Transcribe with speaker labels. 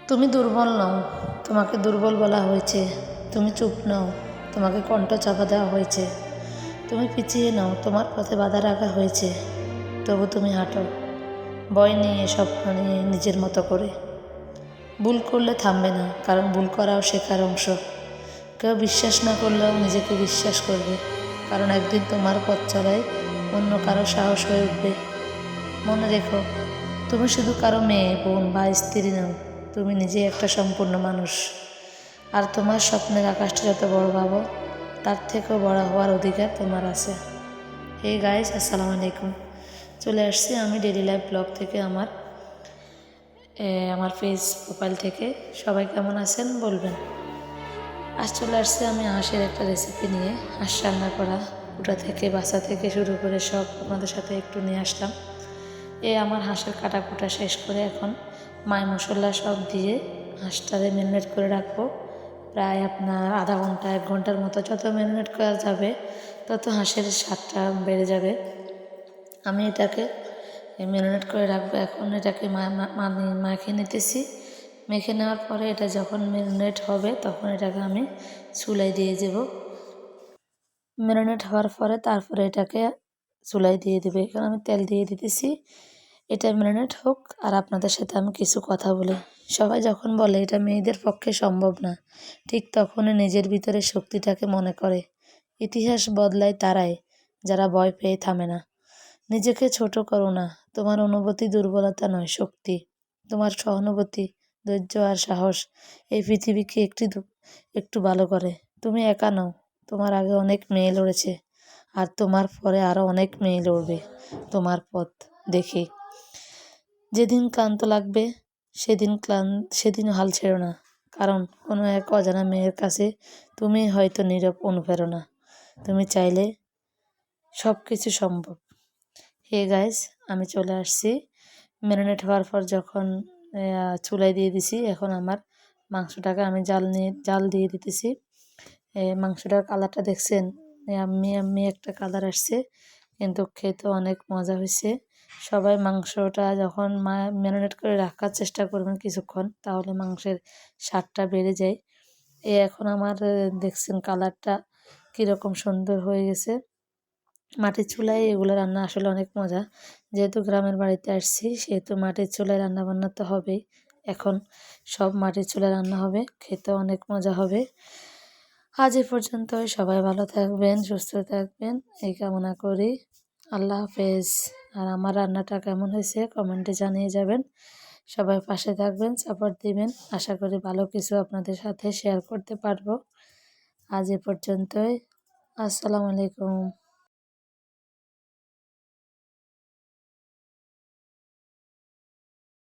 Speaker 1: তুমি দুর্বল নও, তোমাকে দুর্বল বলা হয়েছে। তুমি চুপ নও, তোমাকে কণ্ঠ চাপা দেওয়া হয়েছে। তুমি পিছিয়ে নও, তোমার পথে বাধা রাখা হয়েছে। তবু তুমি হাঁটো, ভয় নিয়ে, স্বপ্ন নিয়ে, নিজের মতো করে। ভুল করলে থামবে না, কারণ ভুল করাও শেখার অংশ। কেউ বিশ্বাস না করলেও নিজেকে বিশ্বাস করবে, কারণ একদিন তোমার পথ চলায় অন্য কারো সাহস হয়ে উঠবে। মনে রেখো, তুমি শুধু কারো মেয়ে, বোন বা স্ত্রী নও, তুমি নিজেই একটা সম্পূর্ণ মানুষ। আর তোমার স্বপ্নের আকাশটা যত বড় ভাবো, তার থেকেও বড় হওয়ার অধিকার তোমার আছে। হে গাইস, আসসালামু আলাইকুম। চলে আসছি আমি ডেইলি লাইফ ব্লগ থেকে, আমার ফেস প্রোফাইল থেকে। সবাই কেমন আছেন বলবেন। আজ চলে আসছি আমি হাঁসের একটা রেসিপি নিয়ে। হাঁস রান্না করা, কুটা থেকে বাছা থেকে শুরু করে সব আপনাদের সাথে একটু নিয়ে আসলাম। আমার হাঁসের কাটা কুটা শেষ করে এখন মাই মশলা সব দিয়ে হাঁসটারে ম্যারিনেট করে রাখবো। প্রায় আপনার আধা ঘন্টা 1 ঘন্টার মতো। যত ম্যারিনেট করা যাবে তত হাঁসের স্বাদটা বেড়ে যাবে। আমি এটাকে ম্যারিনেট করে রাখবো। এখন এটাকে মাখিয়ে নিতেছি। মেখে নেওয়ার পরে এটা যখন ম্যারিনেট হবে তখন এটাকে আমি চুলায় দিয়ে দেব। ম্যারিনেট হওয়ার পরে তারপরে এটাকে চুলায় দিয়ে দেবে। এখানে আমি তেল দিয়ে দিতেছি। এটা ম্যারিনেট হোক, আর আপনাদের সাথে আমি কিছু কথা বলি। সবাই যখন বলে এটা মেয়েদের পক্ষে সম্ভব না, ঠিক তখনই নিজের ভিতরে শক্তিটাকে মনে করে। ইতিহাস বদলায় তারাই, যারা ভয় পেয়ে থামে না। নিজেকে ছোট করো না। তোমার অনুভূতি দুর্বলতা নয়, শক্তি। তোমার সহানুভূতি, ধৈর্য আর সাহস এই পৃথিবীকে একটু ভালো করে। তুমি একা নও, তোমার আগে অনেক মেয়ে লড়েছে, আর তোমার পরে আরও অনেক মেয়ে লড়বে তোমার পথ দেখে। যেদিন ক্লান্ত লাগবে সেদিন হাল ছেড়ো না, কারণ কোনো এক অজানা মেয়ের কাছে তুমি হয়তো নীরব অনুপ্রেরণা। তুমি চাইলে সব কিছু সম্ভব। হে গাইস, আমি চলে আসছি। ম্যারিনেট হওয়ার পর যখন চুলায় দিয়ে দিছি, এখন আমার মাংসটাকে আমি জাল দিয়ে দিতেছি। মাংসটার কালারটা দেখছেন, আমি একটা কালার আসছে, কিন্তু খেতে অনেক মজা হয়েছে। সবাই মাংসটা যখন ম্যারিনেট করে রাখার চেষ্টা করবেন কিছুক্ষণ, তাহলে মাংসের স্বাদটা বেড়ে যায়। এখন আমার দেখছেন কালারটা কীরকম সুন্দর হয়ে গেছে। মাটির চুলায় এগুলো রান্না আসলে অনেক মজা। যেহেতু গ্রামের বাড়িতে আসছি, সেহেতু মাটির চুলায় রান্না বান্না তো হবেই। এখন সব মাটির চুলায় রান্না হবে, খেতে অনেক মজা হবে। আজ এ পর্যন্তই। সবাই ভালো থাকবেন, সুস্থ থাকবেন এই কামনা করি। আল্লাহ হাফেজ। আর আমার রান্নাটা কেমন হয়েছে কমেন্টে জানিয়ে যাবেন। সবাই পাশে থাকবেন, সাপোর্ট দিবেন। আশা করি ভালো কিছু আপনাদের সাথে শেয়ার করতে পারবো। আজ এ পর্যন্তই। আসসালামু আলাইকুম।